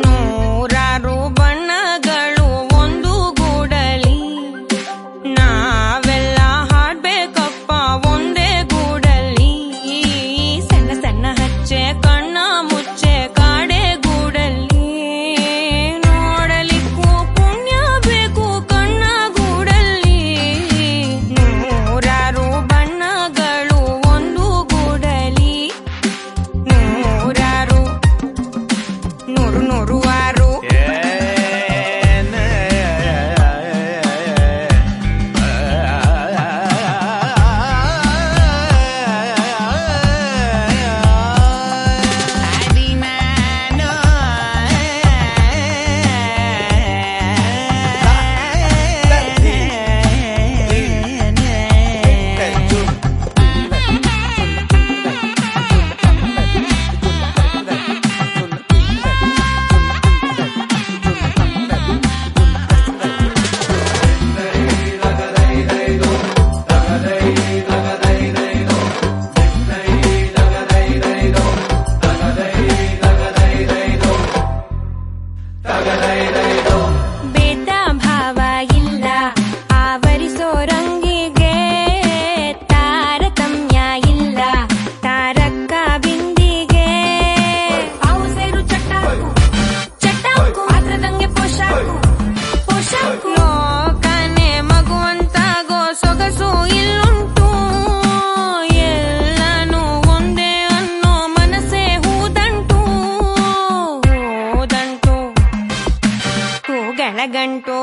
ನೂರಾರು ಬಣ್ಣಗಳು ಒಂದು ಗೂಡಲಿ ನಾವೆಲ್ಲ ಹಾಡ್ಬೇಕಪ್ಪ ಒಂದೇ ಗೂಡಲಿ ಸಣ್ಣ ಸಣ್ಣ ಹಚ್ಚೆ ಕಣ್ಣ ಮುಚ್ಚೆ ಕಾಡೆ ಗೂಡಲಿ ನೋಡಲಿಕ್ಕೂ ಪುಣ್ಯ ಬೇಕು ಕಣ್ಣ ಗೂಡಲಿ ನೂರಾರು ಬಣ್ಣಗಳು ಒಂದು ಗೂಡಲಿ ನೂರಾರು ನೂರು ಆರು ಭೇದ ಭಾವ ಇಲ್ಲ ಆವರಿಸೋ ರಂಗಿಗೆ ತಾರತಮ್ಯ ಇಲ್ಲ ತಾರಕ್ಕ ಬಿಂದಿಗೆ ಅವು ಸೇರು ಚಟ್ಟಾಕು ಚಟ್ಟಾಕು ಪಾತ್ರದಂಗೆ ಪೋಷಾಕು ಪೋಷಾಕು ಲೋಕನೆ ಮಗುವಂತಾಗೋ ಸೊಗಸು ಇಲ್ಲುಂಟು ಎಲ್ಲನೂ ಒಂದೇ ಅನ್ನೋ ಮನಸ್ಸೇ ಹೂದಂಟು ಹೂದಂಟು ಹೂಗಳ ಗಂಟು